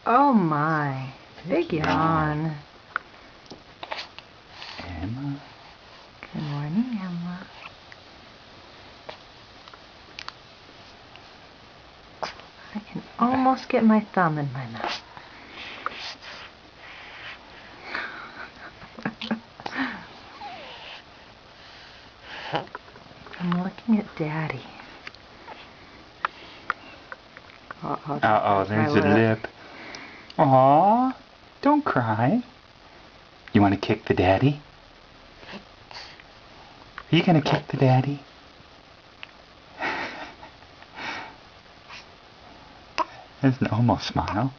Oh my. Big yawn. Emma. Good morning, Emma. I can almost get my thumb in my mouth. I'm looking at Daddy. Uh-oh, there's a lip. Aw, don't cry. You want to kick the daddy? Are you going to kick the daddy? There's an almost smile.